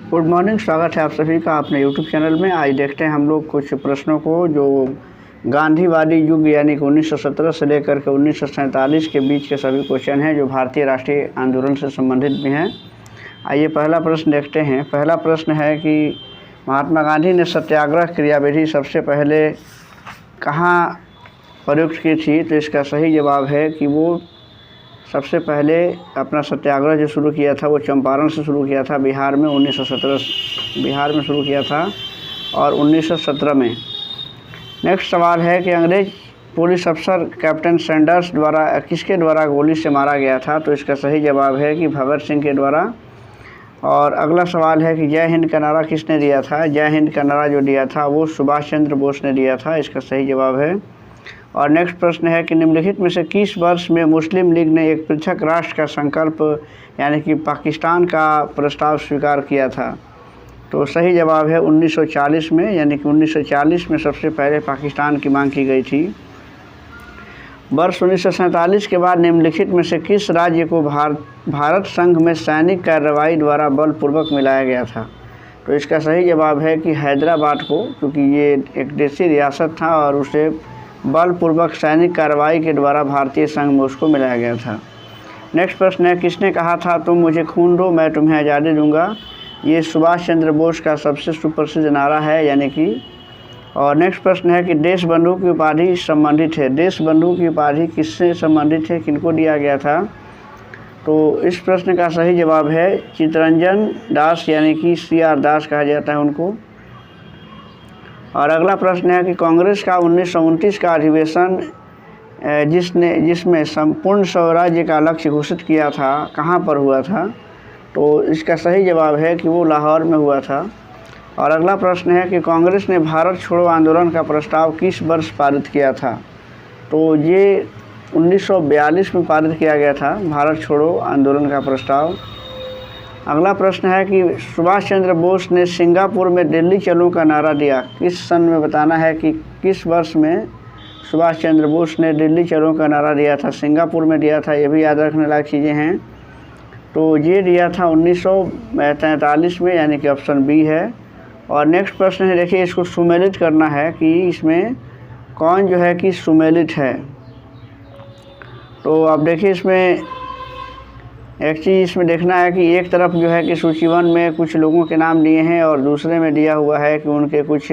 Good morning, स्वागत है आप सभी का अपने यूट्यूब चैनल में। आज देखते हैं हम लोग कुछ प्रश्नों को जो गांधीवादी युग यानी कि 1917 से लेकर के 1947 के बीच के सभी क्वेश्चन हैं जो भारतीय राष्ट्रीय आंदोलन से संबंधित भी हैं। आइए पहला प्रश्न देखते हैं। पहला प्रश्न है कि महात्मा गांधी ने सत्याग्रह क्रियाविधि सबसे पहले कहाँ प्रयुक्त की थी? तो इसका सही जवाब है कि वो सबसे पहले अपना सत्याग्रह जो शुरू किया था वो चंपारण से शुरू किया था, बिहार में 1917 बिहार में शुरू किया था और 1917 में। नेक्स्ट सवाल है कि अंग्रेज पुलिस अफसर कैप्टन सैंडर्स द्वारा किसके द्वारा गोली से मारा गया था? तो इसका सही जवाब है कि भगत सिंह के द्वारा। और अगला सवाल है कि जय हिंद का नारा किसने दिया था? जय हिंद का नारा जो दिया था वो सुभाष चंद्र बोस ने दिया था। इसका सही जवाब है। और नेक्स्ट प्रश्न है कि निम्नलिखित में से किस वर्ष में मुस्लिम लीग ने एक पृथक राष्ट्र का संकल्प यानी कि पाकिस्तान का प्रस्ताव स्वीकार किया था? तो सही जवाब है 1940 में, यानी कि 1940 में सबसे पहले पाकिस्तान की मांग की गई थी। वर्ष 1947 के बाद निम्नलिखित में से किस राज्य को भारत संघ में सैनिक कार्रवाई द्वारा बलपूर्वक मिलाया गया था? तो इसका सही जवाब है कि हैदराबाद को, क्योंकि ये एक देशी रियासत था और उसे बलपूर्वक सैनिक कार्रवाई के द्वारा भारतीय संघ में उसको मिलाया गया था। नेक्स्ट प्रश्न है किसने कहा था तुम मुझे खून दो मैं तुम्हें आज़ादी दूंगा? ये सुभाष चंद्र बोस का सबसे सुप्रसिद्ध नारा है, यानी कि। और नेक्स्ट प्रश्न है कि देश बंधु की उपाधि संबंधित है। देश बंधु की उपाधि किससे संबंधित है, किनको दिया गया था? तो इस प्रश्न का सही जवाब है चित्तरंजन दास, यानी कि CR दास कहा जाता है उनको। और अगला प्रश्न है कि कांग्रेस का 1929 का अधिवेशन जिसमें संपूर्ण स्वराज्य का लक्ष्य घोषित किया था, कहाँ पर हुआ था? तो इसका सही जवाब है कि वो लाहौर में हुआ था। और अगला प्रश्न है कि कांग्रेस ने भारत छोड़ो आंदोलन का प्रस्ताव किस वर्ष पारित किया था? तो ये 1942 में पारित किया गया था भारत छोड़ो आंदोलन का प्रस्ताव। अगला प्रश्न है कि सुभाष चंद्र बोस ने सिंगापुर में दिल्ली चलो का नारा दिया किस सन में? बताना है कि किस वर्ष में सुभाष चंद्र बोस ने दिल्ली चलो का नारा दिया था, सिंगापुर में दिया था। ये भी याद रखने लायक चीज़ें हैं। तो ये दिया था 1943 में, यानी कि ऑप्शन बी है। और नेक्स्ट प्रश्न है, देखिए इसको सुमेलित करना है कि इसमें कौन जो है कि सुमेलित है। तो आप देखिए इसमें एक चीज़ इसमें देखना है कि एक तरफ जो है कि सूची 1 में कुछ लोगों के नाम दिए हैं और दूसरे में दिया हुआ है कि उनके कुछ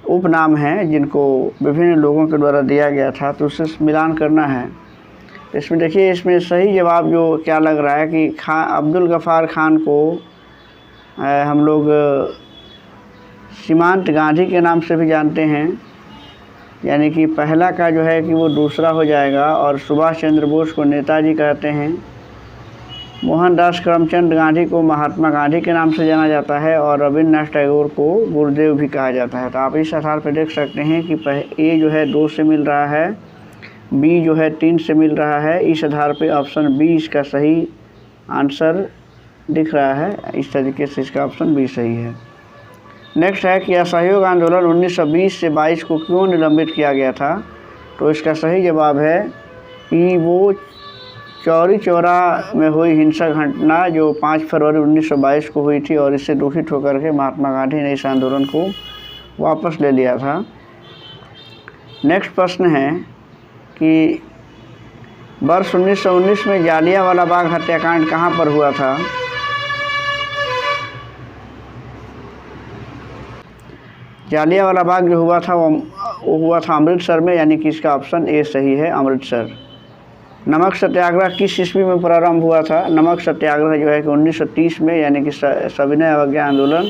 उपनाम हैं जिनको विभिन्न लोगों के द्वारा दिया गया था, तो उससे मिलान करना है। इसमें देखिए इसमें सही जवाब जो क्या लग रहा है कि अब्दुल गफ़ार खान को हम लोग सीमांत गांधी के नाम से भी जानते हैं, यानी कि पहला का जो है कि वो दूसरा हो जाएगा। और सुभाष चंद्र बोस को नेताजी कहते हैं। मोहनदास करमचंद गांधी को महात्मा गांधी के नाम से जाना जाता है और रविन्द्रनाथ टैगोर को गुरुदेव भी कहा जाता है। तो आप इस आधार पर देख सकते हैं कि ए जो है 2 से मिल रहा है, बी जो है 3 से मिल रहा है। इस आधार पे ऑप्शन बी इसका सही आंसर दिख रहा है। इस तरीके से इसका ऑप्शन बी सही है। नेक्स्ट है कि असहयोग आंदोलन 1920 से 22 को क्यों निलंबित किया गया था? तो इसका सही जवाब है कि वो चौरी चौरा में हुई हिंसक घटना जो 5 फरवरी 1922 को हुई थी और इससे दुखित होकर के महात्मा गांधी ने इस आंदोलन को वापस ले लिया था। नेक्स्ट प्रश्न है कि वर्ष 1919 में जालियांवाला बाग हत्याकांड कहाँ पर हुआ था? जालियांवाला बाग जो हुआ था वो हुआ था अमृतसर में, यानी कि इसका ऑप्शन ए सही है, अमृतसर। नमक सत्याग्रह किस ईस्वी में प्रारंभ हुआ था? नमक सत्याग्रह जो है कि 1930 में, यानी कि सविनय अवज्ञा आंदोलन।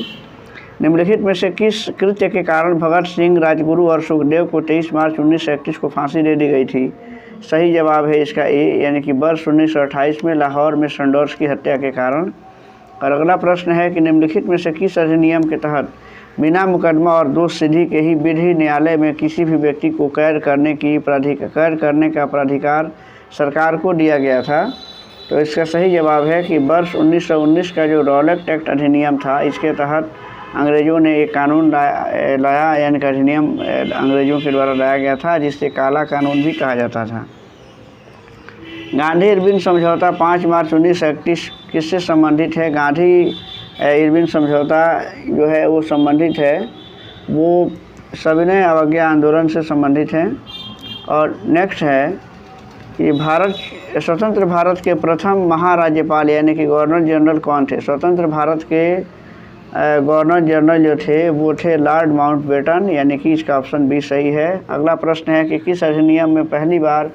निम्नलिखित में से किस कृत्य के कारण भगत सिंह, राजगुरु और सुखदेव को 23 मार्च 1931 को फांसी दे दी गई थी? सही जवाब है इसका ए, यानी कि वर्ष 1928 में लाहौर में सैंडर्स की हत्या के कारण। और अगला प्रश्न है कि निम्नलिखित में से किस अधिनियम के तहत बिना मुकदमा और दोष सिद्धि के ही विधि न्यायालय में किसी भी व्यक्ति को कैद करने का प्राधिकार सरकार को दिया गया था? तो इसका सही जवाब है कि वर्ष 1919 का जो रॉलेट एक्ट अधिनियम था, इसके तहत अंग्रेज़ों ने एक कानून लाया, यानी कि अधिनियम अंग्रेज़ों के द्वारा लाया गया था, जिससे काला कानून भी कहा जाता था। गांधी इरविन समझौता 5 मार्च 1931 किससे संबंधित है? गांधी इरविन समझौता जो है वो संबंधित है, वो सविनय अवज्ञा आंदोलन से संबंधित हैं। और नेक्स्ट है कि स्वतंत्र भारत के प्रथम महाराज्यपाल यानी कि गवर्नर जनरल कौन थे? स्वतंत्र भारत के गवर्नर जनरल जो थे वो थे लॉर्ड माउंटबेटन, यानी कि इसका ऑप्शन बी सही है। अगला प्रश्न है कि किस अधिनियम में पहली बार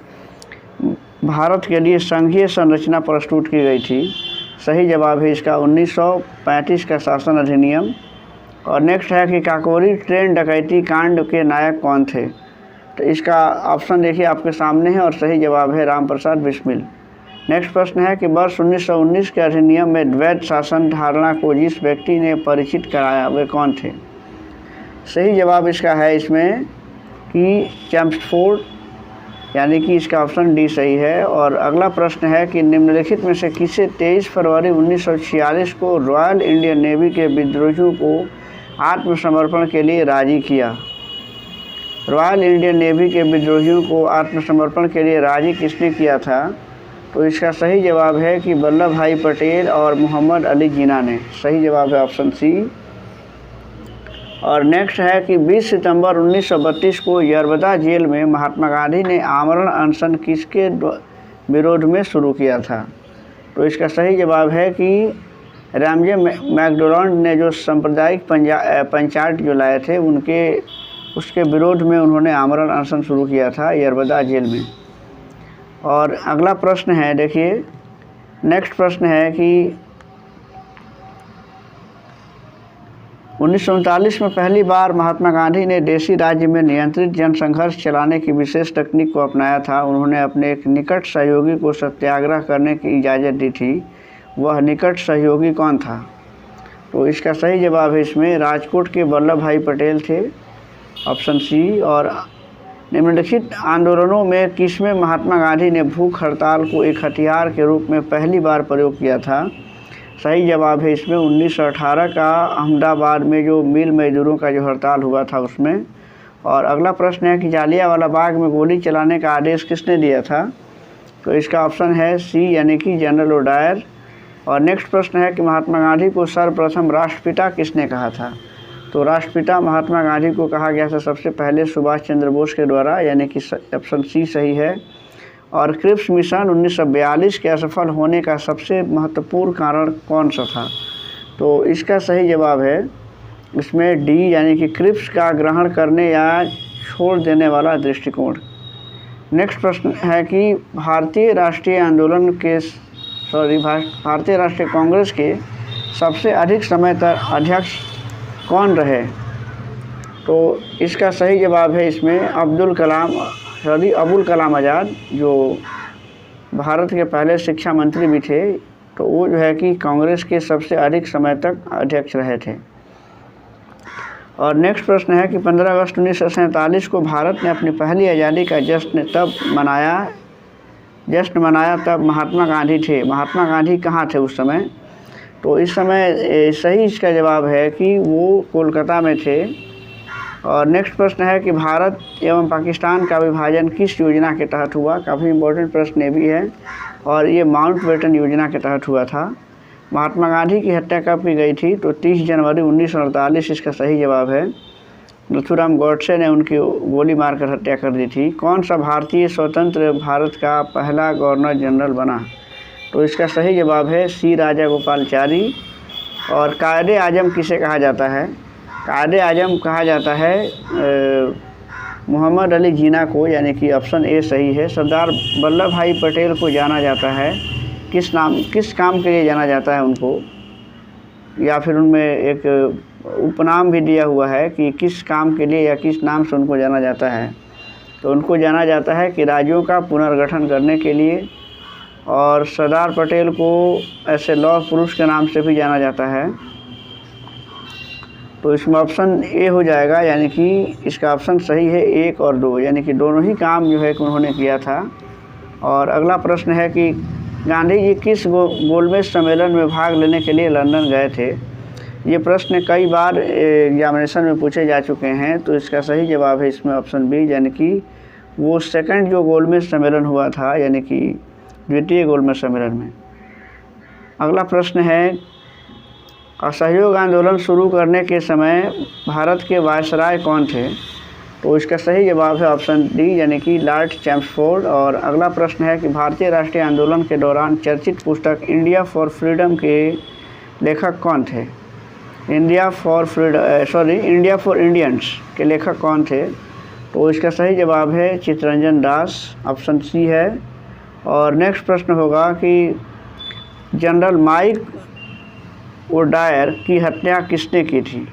भारत के लिए संघीय संरचना प्रस्तुत की गई थी? सही जवाब है इसका 1935 का शासन अधिनियम। और नेक्स्ट है कि काकोरी ट्रेन डकैती कांड के नायक कौन थे? तो इसका ऑप्शन देखिए आपके सामने है और सही जवाब है राम प्रसाद बिस्मिल। नेक्स्ट प्रश्न है कि वर्ष 1919 के अधिनियम में द्वैध शासन धारणा को जिस व्यक्ति ने परिचित कराया वे कौन थे? सही जवाब इसका है इसमें कि चैम्स्फोर्ड, यानी कि इसका ऑप्शन डी सही है। और अगला प्रश्न है कि निम्नलिखित में से किसे 23 फरवरी 1946 को रॉयल इंडियन नेवी के विद्रोहियों को आत्मसमर्पण के लिए राजी किया? रॉयल इंडियन नेवी के विद्रोहियों को आत्मसमर्पण के लिए राजी किसने किया था? तो इसका सही जवाब है कि वल्लभ भाई पटेल और मोहम्मद अली जिन्ना ने। सही जवाब है ऑप्शन सी। और नेक्स्ट है कि 20 सितंबर 1932 को यरबदा जेल में महात्मा गांधी ने आमरण अनशन किसके विरोध में शुरू किया था? तो इसका सही जवाब है कि रामजे मैकडोनाल्ड ने जो सांप्रदायिक पंचायत जो लाए थे उसके विरोध में उन्होंने आमरण अनशन शुरू किया था यरबदा जेल में। और अगला प्रश्न है, देखिए नेक्स्ट प्रश्न है कि 1939 में पहली बार महात्मा गांधी ने देशी राज्य में नियंत्रित जनसंघर्ष चलाने की विशेष तकनीक को अपनाया था। उन्होंने अपने एक निकट सहयोगी को सत्याग्रह करने की इजाज़त दी थी। वह निकट सहयोगी कौन था? तो इसका सही जवाब है इसमें राजकोट के वल्लभ भाई पटेल थे, ऑप्शन सी। और निम्नलिखित आंदोलनों में किसमें महात्मा गांधी ने भूख हड़ताल को एक हथियार के रूप में पहली बार प्रयोग किया था? सही जवाब है इसमें 1918 का अहमदाबाद में जो मिल मजदूरों का जो हड़ताल हुआ था उसमें। और अगला प्रश्न है कि जालियांवाला बाग में गोली चलाने का आदेश किसने दिया था? तो इसका ऑप्शन है सी, यानी कि जनरल ओडायर। और नेक्स्ट प्रश्न है कि महात्मा गांधी को सर्वप्रथम राष्ट्रपिता किसने कहा था? तो राष्ट्रपिता महात्मा गांधी को कहा गया था सबसे पहले सुभाष चंद्र बोस के द्वारा, यानी कि ऑप्शन सी सही है। और क्रिप्स मिशन 1942 के असफल होने का सबसे महत्वपूर्ण कारण कौन सा था? तो इसका सही जवाब है इसमें डी, यानी कि क्रिप्स का ग्रहण करने या छोड़ देने वाला दृष्टिकोण। नेक्स्ट प्रश्न है कि भारतीय राष्ट्रीय कांग्रेस के सबसे अधिक समय तक अध्यक्ष कौन रहे? तो इसका सही जवाब है इसमें अबुल कलाम आज़ाद, जो भारत के पहले शिक्षा मंत्री भी थे। तो वो जो है कि कांग्रेस के सबसे अधिक समय तक अध्यक्ष रहे थे। और नेक्स्ट प्रश्न है कि 15 अगस्त 1947 को भारत ने अपनी पहली आज़ादी का जश्न मनाया तब महात्मा गांधी थे। महात्मा गांधी कहाँ थे उस समय? तो इस समय सही इसका जवाब है कि वो कोलकाता में थे। और नेक्स्ट प्रश्न है कि भारत एवं पाकिस्तान का विभाजन किस योजना के तहत हुआ? काफ़ी इम्पोर्टेंट प्रश्न ये भी है। और ये माउंटबेटन योजना के तहत हुआ था। महात्मा गांधी की हत्या कब की गई थी? तो 30 जनवरी 1948 इसका सही जवाब है। नथुराम गॉडसे ने उनकी गोली मारकर हत्या कर दी थी। कौन सा भारतीय स्वतंत्र भारत का पहला गवर्नर जनरल बना? तो इसका सही जवाब है सी, राजा गोपालचारी। और कायदे आजम किसे कहा जाता है? कायदे आजम कहा जाता है मोहम्मद अली जिन्ना को, यानी कि ऑप्शन ए सही है। सरदार वल्लभ भाई पटेल को जाना जाता है किस काम के लिए जाना जाता है उनको, या फिर उनमें एक उपनाम भी दिया हुआ है कि किस काम के लिए या किस नाम से उनको जाना जाता है? तो उनको जाना जाता है कि राज्यों का पुनर्गठन करने के लिए। और सरदार पटेल को ऐसे लौह पुरुष के नाम से भी जाना जाता है। तो इसमें ऑप्शन ए हो जाएगा, यानी कि इसका ऑप्शन सही है 1 और 2, यानी कि दोनों ही काम जो है कि उन्होंने किया था। और अगला प्रश्न है कि गांधी जी किस गोलमेज सम्मेलन में भाग लेने के लिए लंदन गए थे? ये प्रश्न कई बार एग्जामिनेशन में पूछे जा चुके हैं। तो इसका सही जवाब है इसमें ऑप्शन बी, यानी कि वो सेकंड जो गोलमेज सम्मेलन हुआ था, यानी कि द्वितीय गोलमेज सम्मेलन में। अगला प्रश्न है असहयोग आंदोलन शुरू करने के समय भारत के वायसराय कौन थे? तो इसका सही जवाब है ऑप्शन डी यानी कि लॉर्ड चैम्सफोर्ड। और अगला प्रश्न है कि भारतीय राष्ट्रीय आंदोलन के दौरान चर्चित पुस्तक इंडिया फॉर फ्रीडम के लेखक कौन थे? इंडिया फॉर इंडियंस के लेखक कौन थे? तो इसका सही जवाब है चित्तरंजन दास, ऑप्शन सी है। और नेक्स्ट प्रश्न होगा कि जनरल माइक ओडायर की हत्या किसने की थी?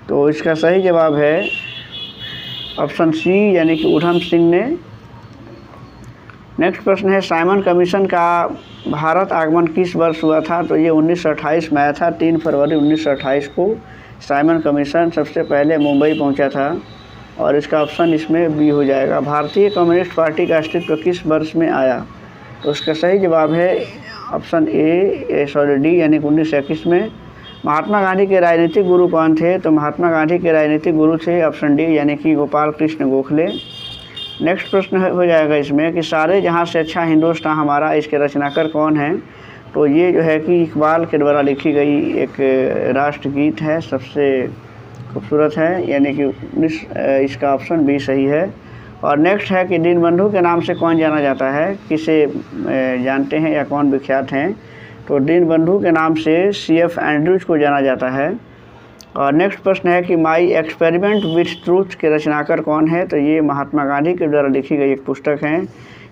तो इसका सही जवाब है ऑप्शन सी यानी कि उधम सिंह ने। नेक्स्ट प्रश्न है साइमन कमीशन का भारत आगमन किस वर्ष हुआ था? तो ये 1928 में आया था। 3 फरवरी 1928 को साइमन कमीशन सबसे पहले मुंबई पहुंचा था और इसका ऑप्शन इसमें बी हो जाएगा। भारतीय कम्युनिस्ट पार्टी का अस्तित्व किस वर्ष में आया? तो इसका सही जवाब है ऑप्शन डी यानी 1921 में। महात्मा गांधी के राजनीतिक गुरु कौन थे? तो महात्मा गांधी के राजनीतिक गुरु थे ऑप्शन डी यानी कि गोपाल कृष्ण गोखले। नेक्स्ट प्रश्न हो जाएगा इसमें कि सारे जहां से अच्छा हिंदुस्तान हमारा, इसके रचनाकार कौन हैं? तो ये जो है कि इकबाल के द्वारा लिखी गई एक राष्ट्रगीत है, सबसे खूबसूरत है, यानी कि इसका ऑप्शन बी सही है। और नेक्स्ट है कि दीनबंधु के नाम से कौन जाना जाता है? किसे जानते हैं या कौन विख्यात हैं? तो दीनबंधु के नाम से CF एंड्रूज को जाना जाता है। और नेक्स्ट प्रश्न है कि माई एक्सपेरिमेंट विथ ट्रूथ के रचनाकार कौन है? तो ये महात्मा गांधी के द्वारा लिखी गई एक पुस्तक है।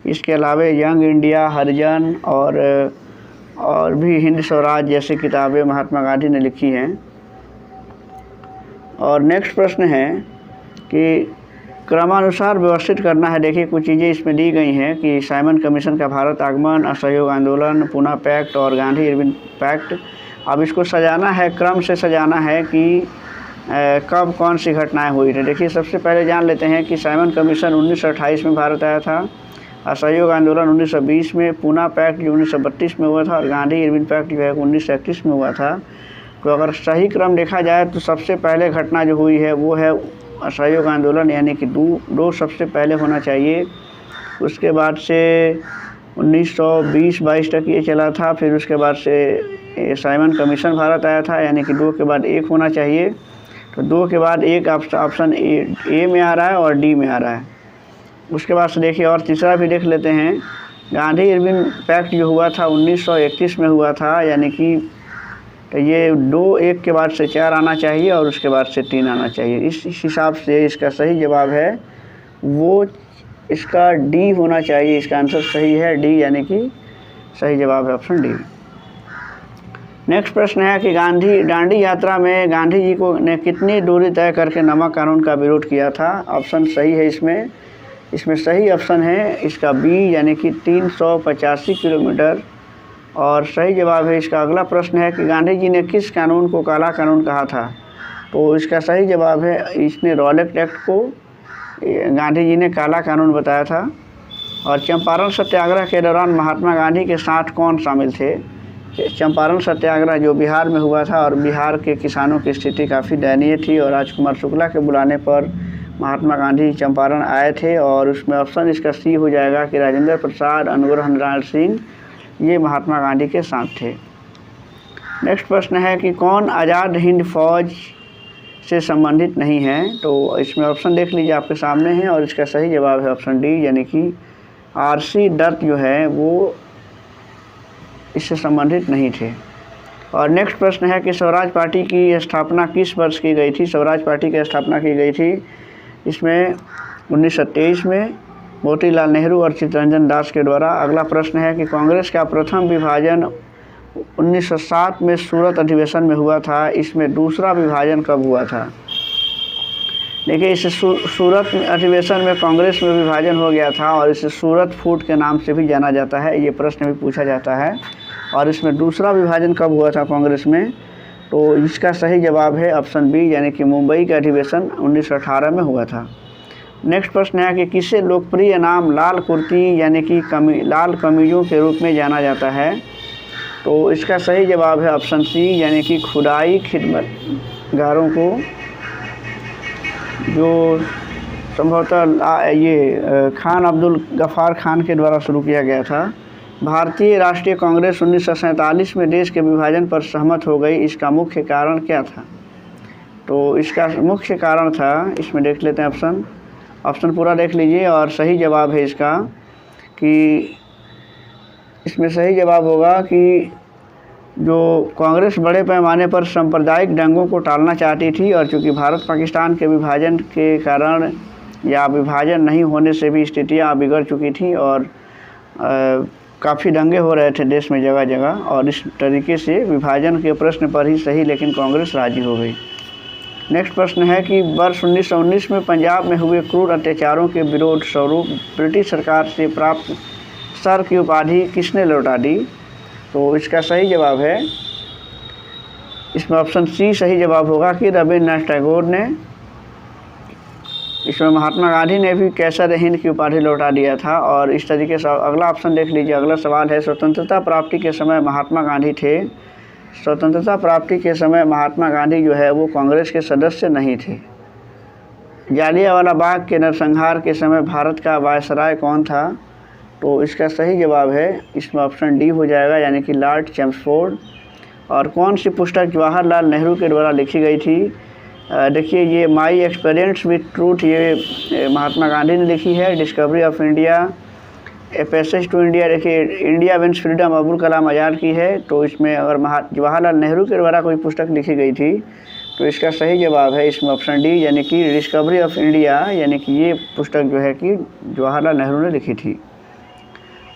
इसके अलावा यंग इंडिया, हरिजन और भी हिंद स्वराज जैसी किताबें महात्मा गांधी ने लिखी हैं। और नेक्स्ट प्रश्न है कि क्रमानुसार व्यवस्थित करना है। देखिए कुछ चीज़ें इसमें दी गई हैं कि साइमन कमीशन का भारत आगमन, असहयोग आंदोलन, पुणे पैक्ट और गांधी इरविन पैक्ट। अब इसको सजाना है, क्रम से सजाना है कि कब कौन सी घटनाएं हुई थी। देखिए सबसे पहले जान लेते हैं कि साइमन कमीशन 1928 में भारत आया था, असहयोग आंदोलन 1920 में, पुणे पैक्ट जो 1932 में हुआ था और गांधी इरविन पैक्ट जो है 1931 में हुआ था। तो अगर सही क्रम देखा जाए तो सबसे पहले घटना जो हुई है वो है असहयोग आंदोलन, यानी कि दो सबसे पहले होना चाहिए। उसके बाद से 1920-22 तक ये चला था। फिर उसके बाद से साइमन कमीशन भारत आया था, यानी कि 2 के बाद 1 होना चाहिए। तो 2 के बाद 1 ऑप्शन ए में आ रहा है और डी में आ रहा है। उसके बाद से देखिए और तीसरा भी देख लेते हैं। गांधी इरविन पैक्ट जो हुआ था 1931 में हुआ था, यानी कि तो ये 2 1 के बाद से 4 आना चाहिए और उसके बाद से 3 आना चाहिए। इस हिसाब से इसका सही जवाब है वो इसका डी होना चाहिए। इसका आंसर सही है डी, यानी कि सही जवाब है ऑप्शन डी। नेक्स्ट प्रश्न है कि दांडी यात्रा में गांधी जी को ने कितनी दूरी तय करके नमक कानून का विरोध किया था? ऑप्शन सही है इसमें सही ऑप्शन है इसका बी, यानी कि 385 किलोमीटर। और सही जवाब है इसका। अगला प्रश्न है कि गांधी जी ने किस कानून को काला कानून कहा था? तो इसका सही जवाब है इसने रॉलेट एक्ट को गांधी जी ने काला कानून बताया था। और चंपारण सत्याग्रह के दौरान महात्मा गांधी के साथ कौन शामिल थे? चंपारण सत्याग्रह जो बिहार में हुआ था और बिहार के किसानों की स्थिति काफ़ी दयनीय थी और राजकुमार शुक्ला के बुलाने पर महात्मा गांधी चंपारण आए थे। और उसमें ऑप्शन इसका सी हो जाएगा कि राजेंद्र प्रसाद, अनुग्रह नारायण सिंह ये महात्मा गांधी के साथ थे। नेक्स्ट प्रश्न है कि कौन आज़ाद हिंद फौज से संबंधित नहीं है? तो इसमें ऑप्शन देख लीजिए आपके सामने है और इसका सही जवाब है ऑप्शन डी, यानी कि RC दत्त जो है वो इससे संबंधित नहीं थे। और नेक्स्ट प्रश्न है कि स्वराज पार्टी की स्थापना किस वर्ष की गई थी? स्वराज पार्टी की स्थापना की गई थी इसमें 1923 में मोतीलाल नेहरू और चित्तरंजन दास के द्वारा। अगला प्रश्न है कि कांग्रेस का प्रथम विभाजन 1907 में सूरत अधिवेशन में हुआ था, इसमें दूसरा विभाजन कब हुआ था? देखिए इस सूरत अधिवेशन में कांग्रेस में विभाजन हो गया था और इसे सूरत फूट के नाम से भी जाना जाता है। ये प्रश्न भी पूछा जाता है। और इसमें दूसरा विभाजन कब हुआ था कांग्रेस में? तो इसका सही जवाब है ऑप्शन बी, यानी कि मुंबई का अधिवेशन 1918 में हुआ था। नेक्स्ट प्रश्न है कि किसे लोकप्रिय नाम लाल कुर्ती यानी कि लाल कमीजों के रूप में जाना जाता है? तो इसका सही जवाब है ऑप्शन सी, यानी कि खुदाई खिदमतगारों को, जो संभवतः ये खान अब्दुल गफ़ार खान के द्वारा शुरू किया गया था। भारतीय राष्ट्रीय कांग्रेस 1947 में देश के विभाजन पर सहमत हो गई, इसका मुख्य कारण क्या था? तो इसका मुख्य कारण था, इसमें देख लेते हैं ऑप्शन पूरा देख लीजिए। और सही जवाब है इसका कि इसमें सही जवाब होगा कि जो कांग्रेस बड़े पैमाने पर सांप्रदायिक दंगों को टालना चाहती थी, और चूँकि भारत पाकिस्तान के विभाजन के कारण या विभाजन नहीं होने से भी स्थितियाँ बिगड़ चुकी थी और काफ़ी दंगे हो रहे थे देश में जगह जगह, और इस तरीके से विभाजन के प्रश्न पर ही सही लेकिन कांग्रेस राजी हो गई। नेक्स्ट प्रश्न है कि वर्ष 1919 में पंजाब में हुए क्रूर अत्याचारों के विरोध स्वरूप ब्रिटिश सरकार से प्राप्त सर की उपाधि किसने लौटा दी? तो इसका सही जवाब है, इसमें ऑप्शन सी सही जवाब होगा कि रविन्द्रनाथ टैगोर ने। इसमें महात्मा गांधी ने भी कैसर हिंद की उपाधि लौटा दिया था। और इस तरीके से अगला ऑप्शन देख लीजिए। अगला सवाल है, स्वतंत्रता प्राप्ति के समय महात्मा गांधी थे। स्वतंत्रता प्राप्ति के समय महात्मा गांधी जो है वो कांग्रेस के सदस्य नहीं थे। जालियांवाला बाग के नरसंहार के समय भारत का वायसराय कौन था? तो इसका सही जवाब है, इसमें ऑप्शन डी हो जाएगा, यानी कि लॉर्ड चैम्सफोर्ड। और कौन सी पुस्तक जवाहरलाल नेहरू के द्वारा लिखी गई थी? देखिए, ये माई एक्सपीरियंस विथ ट्रूथ ये महात्मा गांधी ने लिखी है। Discovery of India, a passage to India देखिए India wins freedom Abul Kalam Azad की है। तो इसमें अगर जवाहरलाल नेहरू के द्वारा कोई पुस्तक लिखी गई थी तो इसका सही जवाब है इसमें ऑप्शन डी, यानी कि डिस्कवरी ऑफ इंडिया, यानी कि ये पुस्तक जो है कि जवाहरलाल नेहरू ने लिखी थी।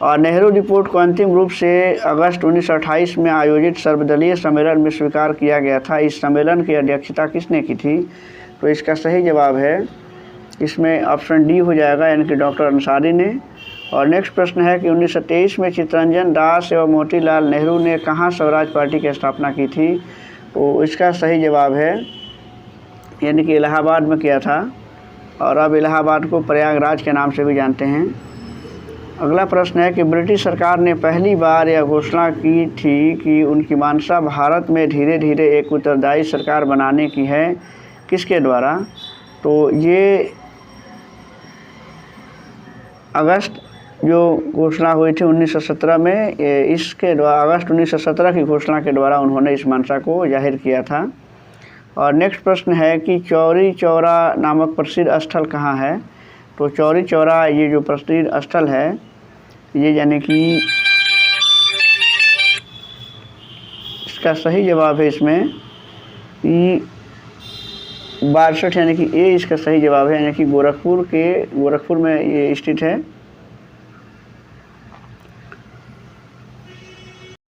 और नेहरू रिपोर्ट को अंतिम रूप से अगस्त 1928 में आयोजित सर्वदलीय सम्मेलन में स्वीकार किया गया था। इस सम्मेलन की अध्यक्षता किसने की थी? तो इसका सही जवाब है, इसमें ऑप्शन डी हो जाएगा, यानी कि डॉक्टर अंसारी ने। और नेक्स्ट प्रश्न है कि 1923 में चित्तरंजन दास एवं मोतीलाल नेहरू ने कहाँ स्वराज पार्टी की स्थापना की थी? तो इसका सही जवाब है, यानी कि इलाहाबाद में किया था। और अब इलाहाबाद को प्रयागराज के नाम से भी जानते हैं। अगला प्रश्न है कि ब्रिटिश सरकार ने पहली बार यह घोषणा की थी कि उनकी मंशा भारत में धीरे धीरे एक उत्तरदायी सरकार बनाने की है, किसके द्वारा? तो ये अगस्त जो घोषणा हुई थी 1917 में, इसके द्वारा अगस्त 1917 की घोषणा के द्वारा उन्होंने इस मंशा को जाहिर किया था। और नेक्स्ट प्रश्न है कि चौरी चौरा नामक प्रसिद्ध स्थल कहाँ है? तो चौरी चौरा ये जो प्रसिद्ध स्थल है ये, यानी कि इसका सही जवाब है इसमें कि 62, यानी कि ए इसका सही जवाब है, यानी कि गोरखपुर में ये स्थित है।